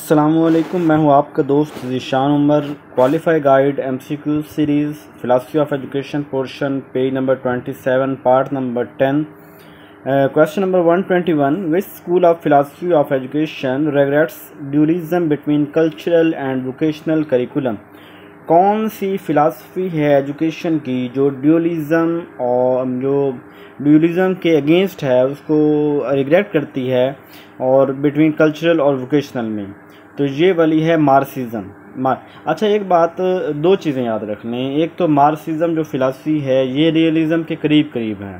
अस्सलामुअलैकुम, मैं हूं आपका दोस्त Zeeshan Umar. Qualify guide MCQ series philosophy of education portion page number 27 part number 10 question number 121। Which school of philosophy of education regrets dualism between cultural and vocational curriculum. कौन सी philosophy है education की जो ड्यूलिज़म के अगेंस्ट है, उसको रिग्रेट करती है और बिटवीन कल्चरल और वोकेशनल में? तो ये वाली है मार्क्सिज्म। अच्छा, एक बात, दो चीज़ें याद रख लें। एक तो मार्क्सिज्म जो फ़िलासफ़ी है ये रियलिज़म के करीब करीब है,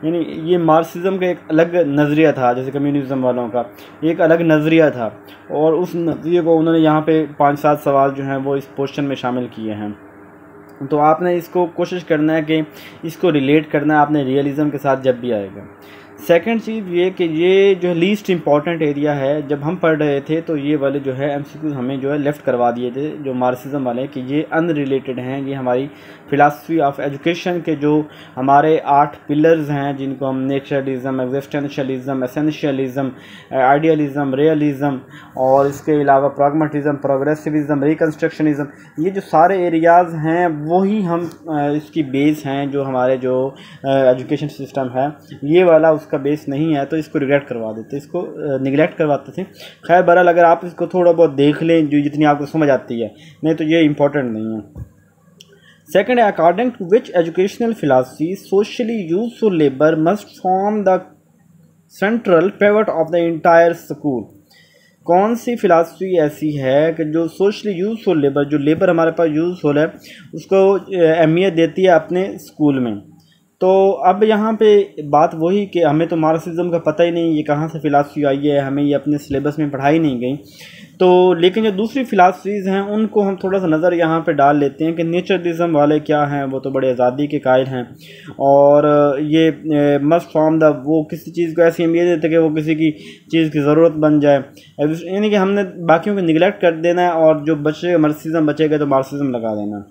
यानी ये मार्क्सिज्म का एक अलग नज़रिया था, जैसे कम्युनिज़म वालों का एक अलग नज़रिया था, और उस नज़रिए को उन्होंने यहाँ पे 5-7 सवाल जो हैं वो इस पोर्शन में शामिल किए हैं। तो आपने इसको कोशिश करना है कि इसको रिलेट करना है आपने रियलिज़म के साथ जब भी आएगा। सेकंड चीज़ ये कि ये जो है लीस्ट इंपॉर्टेंट एरिया है। जब हम पढ़ रहे थे तो ये वाले जो है एमसीक्यूज हमें जो है लेफ़्ट करवा दिए थे, जो मार्क्सिज्म वाले, कि ये अनरिलेटेड हैं। ये हमारी फ़िलासफ़ी ऑफ एजुकेशन के जो हमारे 8 पिलर्स हैं, जिनको हम नेचरलिज्म, एग्जिस्टेंशियलिज्म, एसेंशियलिज्म, आइडियलिज्म, रियलिज्म और इसके अलावा प्रैग्मेटिज्म, प्रोग्रेसिविज्म, रिकन्स्ट्रक्शनिज्म, ये जो सारे एरियाज़ हैं वही हम इसकी बेस हैं। जो हमारे जो एजुकेशन सिस्टम है ये वाला उसका बेस नहीं है, तो इसको रिग्रेट करवा देते, इसको निगलेक्ट करवाते थे। खैर बहरहाल अगर आप इसको थोड़ा बहुत देख लें, जो जितनी आपको समझ आती है, नहीं तो ये इम्पोर्टेंट नहीं है। Second, according to which educational philosophy socially useful labour must form the central pivot of the entire school. कौन सी फ़िलासफ़ी ऐसी है कि जो सोशली यूजफुल लेबर, जो लेबर हमारे पास यूजफुल है, उसको अहमियत देती है अपने स्कूल में। तो अब यहाँ पे बात वही कि हमें तो मार्क्सिज्म का पता ही नहीं, ये कहाँ से फ़िलासफ़ी आई है, हमें ये अपने सिलेबस में पढ़ाई नहीं गई। तो लेकिन जो दूसरी फ़िलासफ़ीज़ हैं उनको हम थोड़ा सा नज़र यहाँ पे डाल लेते हैं कि नेचरलिज्म वाले क्या हैं, वो तो बड़े आज़ादी के कायल हैं, और ये मस्ट फॉर्म द, वो किसी चीज़ को ऐसी अहमियत देते कि वो किसी की चीज़ की ज़रूरत बन जाए, यानी कि हमने बाकियों को निगलेक्ट कर देना है, और जो बचेगा मार्क्सिज्म बचेगा तो मार्क्सिज्म लगा देना।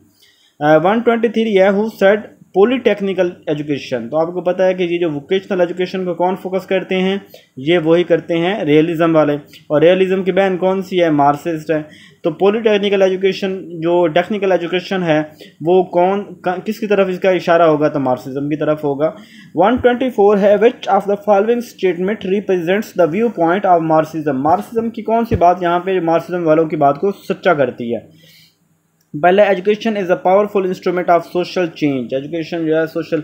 123 है हु सेड पॉलीटेक्निकल एजुकेशन। तो आपको पता है कि ये जो वोकेशनल एजुकेशन को कौन फोकस करते हैं, ये वही करते हैं रियलिज़म वाले, और रियलिज़म की बहन कौन सी है, मार्क्सिस्ट है। तो पॉलीटेक्निकल एजुकेशन, जो टेक्निकल एजुकेशन है, वो किसकी तरफ इसका इशारा होगा, तो मार्क्सिज्म की तरफ होगा। 124 है which of the following statement represents the view point of Marxism. Marxism की कौन सी बात यहाँ पे मार्क्सिज्म वालों की बात को सच्चा करती है? पहले, education is a powerful instrument of social change. Education जो है सोशल,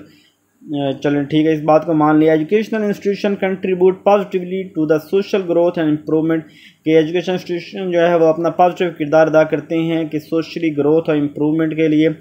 चलें ठीक है, इस बात को मान लिया। Educational institution contribute positively to the social growth and improvement. कि एजुकेशन इंस्टीट्यूशन जो है वो अपना पॉजिटिव किरदार अदा करते हैं कि सोशली ग्रोथ और इम्प्रूवमेंट के लिए।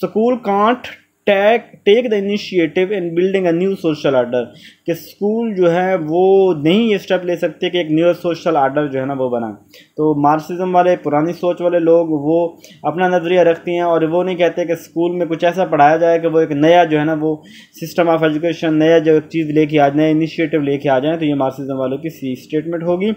School can't take the initiative in building a new social order. कि स्कूल जो है वो नहीं ये स्टेप ले सकते कि एक न्यू सोशल आर्डर जो है ना वो बनाए। तो मार्क्सिज्म वाले, पुरानी सोच वाले लोग, वो अपना नज़रिया रखते हैं, और वो नहीं कहते कि स्कूल में कुछ ऐसा पढ़ाया जाए कि वो एक नया जो है ना वो सिस्टम ऑफ एजुकेशन, नया जो चीज़ लेके आ जाए, इनिशिएटिव लेके आ जाए। तो ये मार्क्सिज्म वालों की सी स्टेटमेंट होगी।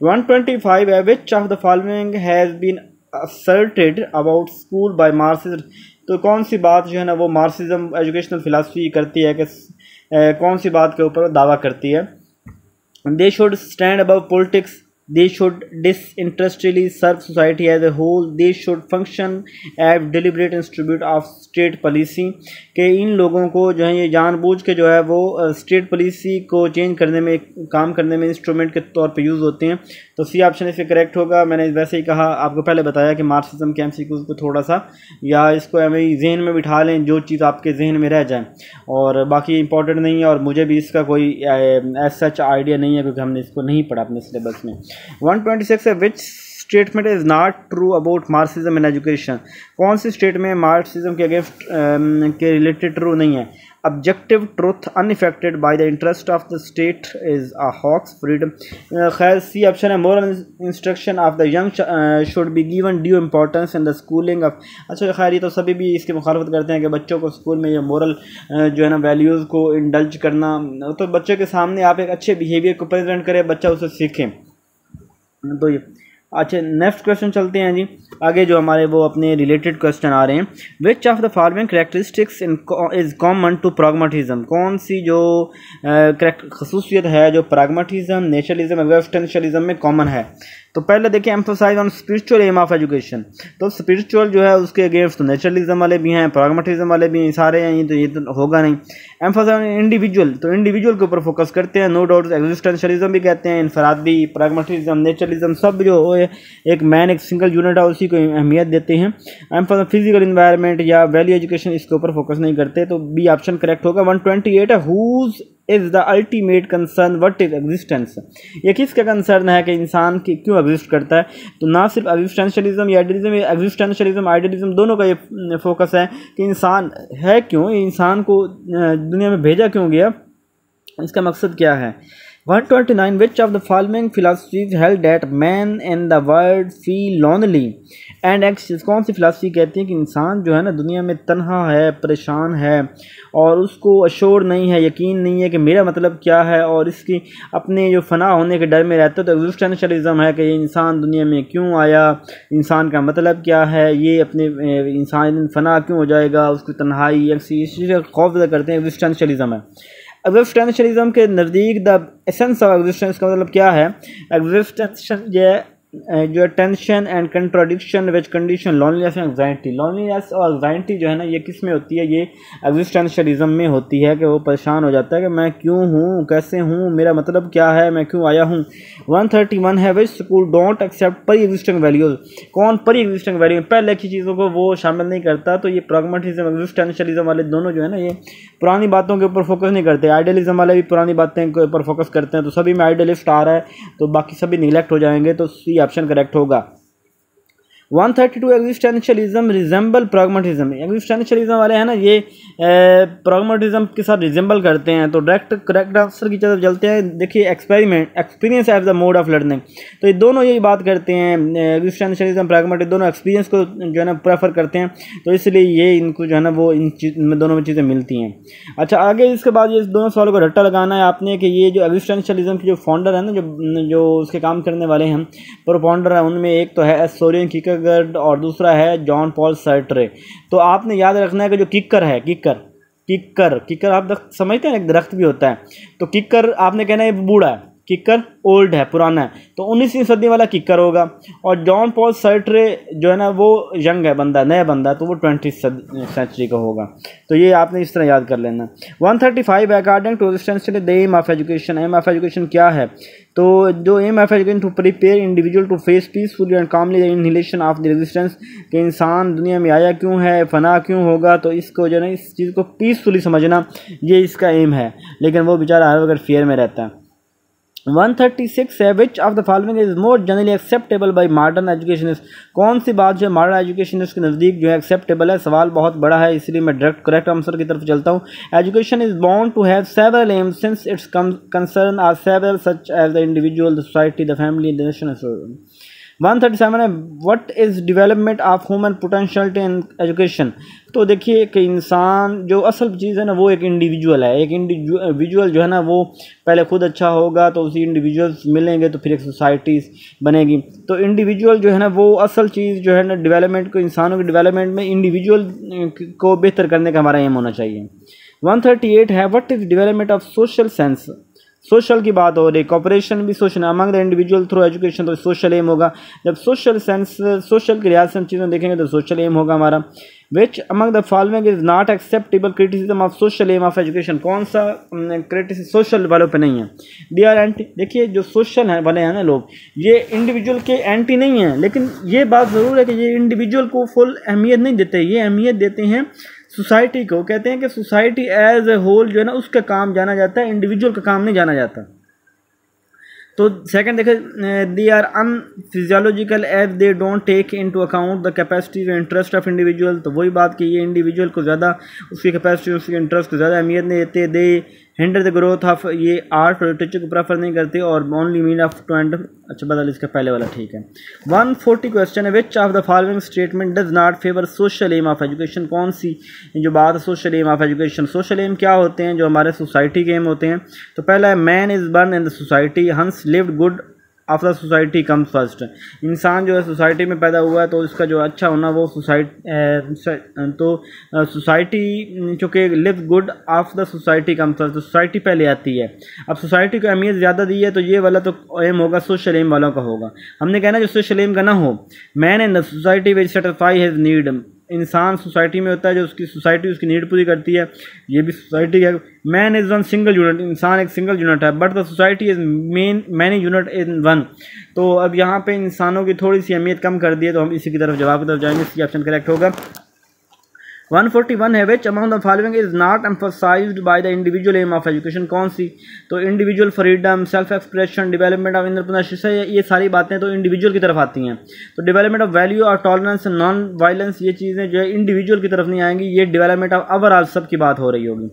125 है which of the following has been asserted about school by Marxism. तो कौन सी बात जो है ना वो मार्क्सिज्म एजुकेशनल फिलासफी करती है कि कौन सी बात के ऊपर दावा करती है? They should stand above politics, they should disinterestedly serve society as a whole, they should function as deliberate instrument of state policy. के इन लोगों को जो है ये जानबूझ के जो है वो स्टेट पॉलिसी को चेंज करने में, काम करने में इंस्ट्रूमेंट के तौर पे यूज़ होते हैं। तो सी ऑप्शन इससे करेक्ट होगा। मैंने वैसे ही कहा, आपको पहले बताया कि मार्क्सिज्म के एमसीक्यूज़ को थोड़ा सा, या इसको हमें जहन में बिठा लें, जो चीज़ आपके जहन में रह जाए, और बाकी इंपॉर्टेंट नहीं है, और मुझे भी इसका कोई एज सच आइडिया नहीं है, क्योंकि हमने इसको नहीं पढ़ा अपने सिलेबस में। 126 है which statement is not true about Marxism in education. कौन सी स्टेटमेंट मार्क्सिज्म के अगेंस्ट के रिलेटेड ट्रू नहीं है? Objective truth unaffected by the interest of the state is a hoax freedom. खैर सी ऑप्शन है moral instruction of the young should be given due importance in the schooling of. अच्छा खैर, ये तो सभी भी इसकी मुखालफत करते हैं कि बच्चों को स्कूल में ये मोरल जो है ना वैल्यूज़ को इंडल्ज करना, तो बच्चे के सामने आप एक अच्छे बिहेवियर को प्रेजेंट करें, बच्चा उसे सीखें। तो ये अच्छा नेक्स्ट क्वेश्चन चलते हैं जी आगे, जो हमारे वो अपने रिलेटेड क्वेश्चन आ रहे हैं। Which of the following characteristics is common to pragmatism, कौन सी जो खसूसियत है जो प्रैग्मेटिज्म, नेचुरलिज्म, एग्जिस्टेंशियलिज्म में कॉमन है। तो पहले देखिए emphasise on spiritual aim of education, तो स्पिरिचुअल जो है उसके अगेंस्ट तो नेचुरलिज्म वाले भी हैं, प्रैग्मेटिज्म वाले भी हैं, सारे हैं, ये तो होगा नहीं। एम्फोसाइज ऑन इंडिविजुअल, तो इंडिविजुअल के ऊपर फोकस करते हैं, नो डाउट एग्जिस्टेंशियलिज्म भी कहते हैं, इनफरादी, प्रैग्मेटिज्म, नेचुरलिज्म सब जो हो एक मैन एक सिंगल यूनिट है उसी को अहमियत देते हैं। एम्फोसाइज फिजिकल इन्वायरमेंट या वैल्यू एजुकेशन इसके ऊपर फोकस नहीं करते, तो बी ऑप्शन करेक्ट होगा। 128 है whose is the ultimate concern what is existence, ये किसका कंसर्न है कि इंसान की क्यों एग्जिस्ट करता है। तो ना सिर्फ एग्जिस्टेंशियलिज्म या आइडियलिज्म, एग्जिस्टेंशियलिज्म आइडियलिज्म दोनों का ये फोकस है कि इंसान है क्यों, इंसान को दुनिया में भेजा क्यों गया, इसका मकसद क्या है। 129 विच of the following philosophies held that man in the world feel lonely and anxious, कौन सी फिलासफी कहती है कि इंसान जो है ना दुनिया में तन्हा है, परेशान है और उसको अश्योर नहीं है, यकीन नहीं है कि मेरा मतलब क्या है और इसकी अपने जो फना होने के डर में रहता है। तो एग्जिस्टेंशियलिज्म है कि ये इंसान दुनिया में क्यों आया, इंसान का मतलब क्या है, ये अपने इंसान फना क्यों हो जाएगा, उसकी तन्हाई इसी चीज़ का खौफ करते हैं, एग्जिस्टेंशियलिज्म है। एग्जिस्टेंशियलिज्म के नज़दीक द एसेंस ऑफ एग्जिस्टेंस का मतलब क्या है। एग्जिस्टेंस जो tension and contradiction which condition loneliness and anxiety, loneliness और एंग्जाइटी जो है ना ये किस में होती है, ये एग्जिस्टेंशियलिज्म में होती है कि वो परेशान हो जाता है कि मैं क्यों हूँ, कैसे हूँ, मेरा मतलब क्या है, मैं क्यों आया हूँ। 131 है which school don't accept pre existing values, कौन प्री एग्जिस्टिंग वैल्यू पहले की चीज़ों को वो शामिल नहीं करता। तो ये प्रैग्मेटिज्म एग्जिस्टेंशियलिज्म वाले दोनों जो है ना ये पुरानी बातों के ऊपर फोकस नहीं करते, आइडियलिज्म वाले भी पुरानी बातें के ऊपर फोकस करते हैं। तो सभी में आइडियलिस्ट आ रहा है तो बाकी सभी निगलेक्ट हो जाएंगे, तो सी ऑप्शन करेक्ट होगा। 132 एग्जिस्टेंशियलिज्म रिजेंबल प्रैग्मेटिज्म, एग्जिस्टेंशियलिज्म वाले हैं ना ये प्रैग्मेटिज्म के साथ रिजेंबल करते हैं, तो डायरेक्ट करेक्ट आंसर की तरफ चलते हैं। देखिए experience as the mode of learning, तो ये दोनों यही बात करते हैं, एग्जिस्टेंशियलिज्म प्रैग्मेटिज्म दोनों एक्सपीरियंस को जो है ना प्रेफर करते हैं, तो इसलिए ये इनको जो है ना वो इन दोनों में चीज़ें मिलती हैं। अच्छा आगे इसके बाद ये दोनों सवालों का रट्टा लगाना है आपने कि ये जो एग्जिस्टेंशियलिज्म के जो फाउंडर है ना जो उसके काम करने वाले हैं प्रोपॉन्डर है, उनमें एक तो है सोरेन किकरगर्ड और दूसरा है जॉन पॉल सार्ट्रे। तो आपने याद रखना है कि जो किकर है, किकर आप समझते हैं एक दरख्त भी होता है, तो किकर आपने कहना है बूढ़ा है, किकर ओल्ड है, पुराना है, तो 19वीं सदी वाला किकर होगा। और जॉन पॉल सार्ट्रे जो है ना वो यंग है बंदा, नया बंदा, तो वो 20वीं सेंचुरी का होगा। तो ये आपने इस तरह याद कर लेना। 135 according to existential the aim of education, aim of education क्या है। तो जो aim of education to prepare individual to face peacefully and calmly the inhalation of the resistance, कि इंसान दुनिया में आया क्यों है, फना क्यों होगा, तो इसको जो है ना इस चीज़ को पीसफुली समझना ये इसका एम है, लेकिन वो बेचारा हर वक्त फियर में रहता है। 136 है which of the following is more generally acceptable by modern educationist, कौन सी बात जो है मॉडर्न एजुकेशनिस्ट के नज़दीक जो है एक्सेप्टेबल है। सवाल बहुत बड़ा है इसलिए मैं डायरेक्ट करेक्ट आंसर की तरफ चलता हूँ। Education is bound to have several aims since its concern are several such as the individual, the society, the family, the nation. 137 है what is development of human potentiality in education. तो देखिए कि इंसान जो असल चीज़ है ना वो एक इंडिविजुअल है, एक इंडिविजुअल जो है ना वो पहले खुद अच्छा होगा तो उसी इंडिविजुअल्स मिलेंगे तो फिर एक सोसाइटी बनेगी। तो इंडिविजुअल जो है ना वो असल चीज़ जो है ना डेवलपमेंट को, इंसानों के डेवलपमेंट में इंडिविजुअल को बेहतर करने का हमारा एम होना चाहिए। 138 है what is development of social sense, social की बात हो रही, कॉपरेशन भी social among the individual through education, तो सोशल एम होगा। जब सोशल सेंस, सोशल के लिहाज से हम चीज़ें देखेंगे तो सोशल एम होगा हमारा। Which among the following is not acceptable criticism of social aim of education, कौन सा क्रिटिसिज्म सोशल वालों पे नहीं है। दे आर एंटी, देखिए जो सोशल है वाले हैं ना लोग ये इंडिविजुअल के एंटी नहीं हैं, लेकिन ये बात ज़रूर है कि ये इंडिविजुअल को फुल अहमियत नहीं देते, ये अहमियत देते हैं सोसाइटी को। कहते हैं कि सोसाइटी एज ए होल जो है ना उसका काम जाना जाता है, इंडिविजुअल का काम नहीं जाना जाता। तो सेकंड देखें, they are unphysiological as they don't take into account the capacity व इंटरेस्ट ऑफ इंडिविजुअल। तो वही बात कि ये इंडिविजुअल को ज़्यादा उसकी कैपेसिटी, उसकी इंटरेस्ट को ज़्यादा अहमियत नहीं देते। They hinder the growth of, ये आर्ट और लिटरेचर को प्रेफर नहीं करते और only mean of to end, अच्छा बदल इसका पहले वाला ठीक है। 140 क्वेश्चन है which of the following statement does not favour social aim of education, कौन सी जो बात है social aim of education. Social aim क्या होते हैं जो हमारे सोसाइटी के एम होते हैं। तो पहला है man is born in the society, hence lived good of the society comes first. इंसान जो है सोसाइटी में पैदा हुआ है तो इसका जो अच्छा होना वो सोसाइटी चूँकि live good of the society comes first, तो सोसाइटी पहले आती है। अब सोसाइटी को अहमियत ज़्यादा दी है तो ये वाला तो एम होगा सोशल एम वालों का होगा। हमने कहना जो सोशल एम का ना हो, man in the society which satisfy his need, इंसान सोसाइटी में होता है जो उसकी सोसाइटी उसकी नीड पूरी करती है, ये भी सोसाइटी है। Man is one single unit, इंसान एक सिंगल यूनिट है, but the society is many unit in one. तो अब यहाँ पे इंसानों की थोड़ी सी अहमियत कम कर दी है, तो हम इसी की तरफ जवाब की तरफ जाएंगे। इसकी ऑप्शन करेक्ट होगा 141 है which among the following is not emphasised by the individual aim of education, कौन सी? तो individual freedom, self expression, development of entrepreneurship, ये सारी बातें तो इंडिविजुअल की तरफ आती हैं। तो डेवलपमेंट ऑफ वैल्यू और टॉलरेंस, नॉन वायलेंस, ये चीज़ें जो है इंडिविजुअल की तरफ नहीं आएंगी, ये डेवलपमेंट ऑफ ओवरऑल सब की बात हो रही होगी।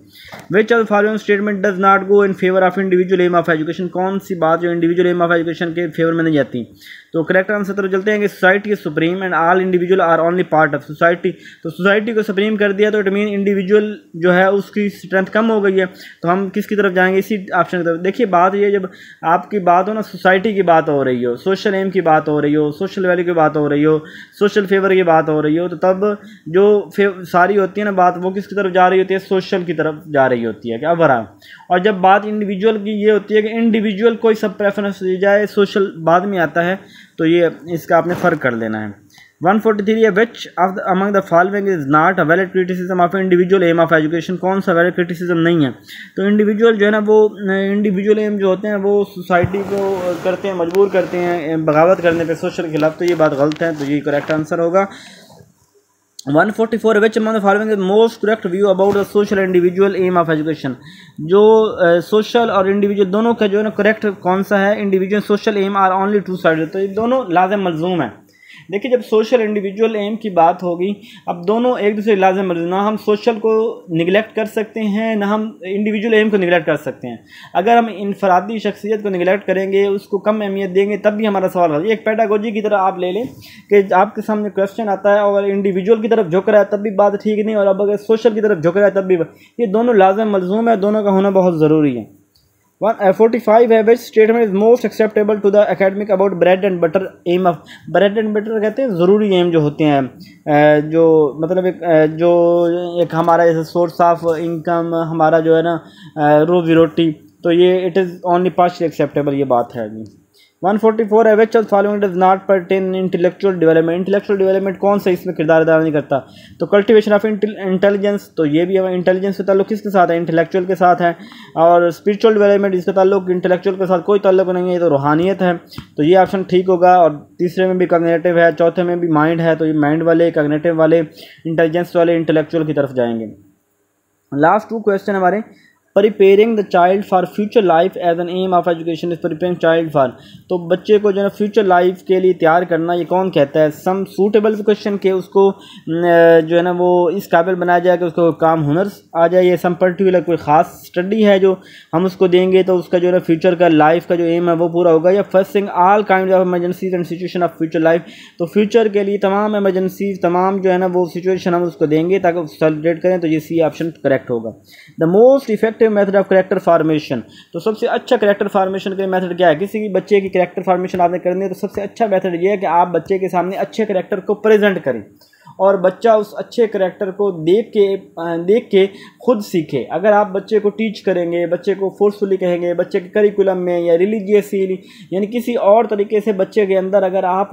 Which of the following statement does not go in favour of individual aim of education, कौन सी बात जो इंडिविजुअल एम ऑफ एजुकेशन के फेवर में नहीं जाती? तो करेक्ट आंसर तरफ चलते हैं कि society is supreme and all individual are only part of society. तो सोसाइटी को सुप्रीम कर दिया तो इट मीन इंडिविजुअल जो है उसकी स्ट्रेंथ कम हो गई है। तो हम किसकी तरफ जाएंगे? इसी ऑप्शन की तरफ। देखिए बात ये, जब आपकी बात हो ना, सोसाइटी की बात हो रही हो, सोशल एम की बात हो रही हो, सोशल वैल्यू की बात हो रही हो, सोशल फेवर की बात हो रही हो, तो तब जो सारी होती है ना बात, वो किसकी तरफ जा रही होती है? सोशल की तरफ जा रही होती है, क्या बरा। और जब बात इंडिविजुअल की ये होती है कि इंडिविजुअल कोई सब प्रेफरेंस दी जाए, सोशल बाद में आता है, तो ये इसका आपने फ़र्क कर देना है। 143 है which of the among the following is not a valid criticism of individual aim of education, कौन सा वैलिड क्रिटिसिज्म नहीं है? तो इंडिविजुअल जो है ना, वो इंडिविजुअल एम जो होते हैं वो सोसाइटी को करते हैं, मजबूर करते हैं बगावत करने पे सोशल के खिलाफ, तो ये बात गलत है, तो ये करेक्ट आंसर होगा। 144 which among the following is most correct view about the social individual aim of education, जो सोशल और इंडिविजुअल दोनों का जो है ना करेक्ट कौन सा है? Individual social aim are only two sided, तो ये दोनों लाज़िम मलजूम है। देखिए जब सोशल इंडिविजुअल एम की बात होगी, अब दोनों एक दूसरे लाज़िम मलजूम, ना हम सोशल को निगलेक्ट कर सकते हैं, ना हम इंडिविजुअल एम को निगलेक्ट कर सकते हैं। अगर हम इनफरादी शख्सियत को निगलेक्ट करेंगे, उसको कम अहमियत देंगे, तब भी हमारा सवाल है। एक पेडागोजी की तरह आप ले लें कि आपके सामने क्वेश्चन आता है और इंडिविजुअल की तरफ झुक रहा है तब भी बात ठीक नहीं, और अब अगर सोशल की तरफ झुक रहा है तब भी, ये दोनों लाज़िम मलजूम है, दोनों का होना बहुत ज़रूरी है। 145 है which statement is most acceptable to the academic about bread and butter aim of, bread and butter कहते हैं ज़रूरी एम जो होते हैं, जो मतलब एक हमारा जैसे सोर्स ऑफ इनकम हमारा जो है ना रोज़ी रोटी, तो ये it is only partially acceptable, ये बात है जी। 144 है which of following does not pertain intellectual development, intellectual development कौन सा इसमें किरदार अदा नहीं करता? तो कल्टिवेशन ऑफ इंटेलिजेंस, तो ये भी इंटेलिजेंस का ताल्लुक किसके साथ है? इंटेलेक्चुअल के साथ है। और स्पिरिचुअल डेवलपमेंट, इसका ताल्लुक इंटेलेक्चुअल के साथ कोई ताल्लुक नहीं है, ये तो रूहानियत है, तो ये ऑप्शन ठीक होगा। और तीसरे में भी कॉग्निटिव है, चौथे में भी माइंड है, तो ये माइंड वाले, कॉग्निटिव वाले, इंटेलिजेंस वाले इंटेलेक्चुअल की तरफ जाएंगे। लास्ट 2 क्वेश्चन हमारे। Preparing the child for future life as an aim of education is preparing child for, तो बच्चे को जो है फ्यूचर लाइफ के लिए तैयार करना, ये कौन कहता है? सम सूटेबल क्वेश्चन के उसको जो है ना वो इस काबिल बनाया जाए कि उसको काम हुनर आ जाए, ये सम पर्टिकुलर कोई ख़ास स्टडी है जो हम उसको देंगे तो उसका जो है फ्यूचर का लाइफ का जो एम है वो पूरा होगा, या facing all kind of emergencies and situation of future life, तो फ्यूचर के लिए तमाम इमरजेंसी, तमाम जो है ना वो सिचुएशन हम उसको देंगे ताकि सेलिब्रेट करें, तो ये सी ऑप्शन करेक्ट होगा। The most effective method of character formation, तो सबसे अच्छा कैरेक्टर फॉर्मेशन का मेथड क्या है? किसी भी बच्चे की कैरेक्टर फॉर्मेशन आपने करनी है तो सबसे अच्छा मेथड ये है कि आप बच्चे के सामने अच्छे कैरेक्टर को प्रेजेंट करें और बच्चा उस अच्छे करैक्टर को देख के खुद सीखे। अगर आप बच्चे को टीच करेंगे, बच्चे को फोर्सफुली कहेंगे, बच्चे के करिकुलम में या रिलीजियसली यानी किसी और तरीके से बच्चे के अंदर अगर आप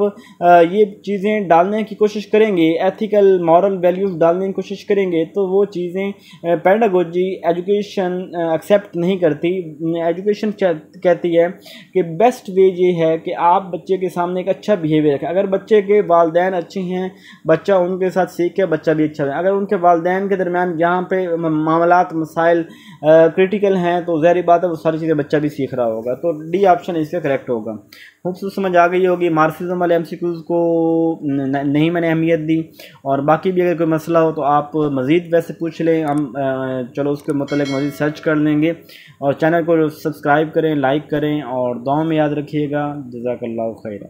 ये चीज़ें डालने की कोशिश करेंगे, एथिकल मॉरल वैल्यूज़ डालने की कोशिश करेंगे, तो वो चीज़ें पेडागोजी एजुकेशन एक्सेप्ट नहीं करती। एजुकेशन कहती है कि बेस्ट वे ये है कि आप बच्चे के सामने एक अच्छा बिहेवियर रखें। अगर बच्चे के वालिदैन अच्छे हैं, बच्चा उनके साथ सीख के बच्चा भी अच्छा है। अगर उनके वालिदैन के दरमियान यहाँ पे मामलात मसाइल क्रिटिकल हैं तो ज़ाहिर बात है वो सारी चीज़ें बच्चा भी सीख रहा होगा। तो डी ऑप्शन इसका करेक्ट होगा। खूब समझ आ गई होगी। मार्क्सिज्म वाले एमसीक्यूज़ को नहीं मैंने अहमियत दी, और बाकी भी अगर कोई मसला हो तो आप मज़ीद वैसे पूछ लें, हम चलो उसके मतलब मज़ीद सर्च कर लेंगे। और चैनल को सब्सक्राइब करें, लाइक करें और दुआ में याद रखिएगा। जज़ाकल्लाहु खैर।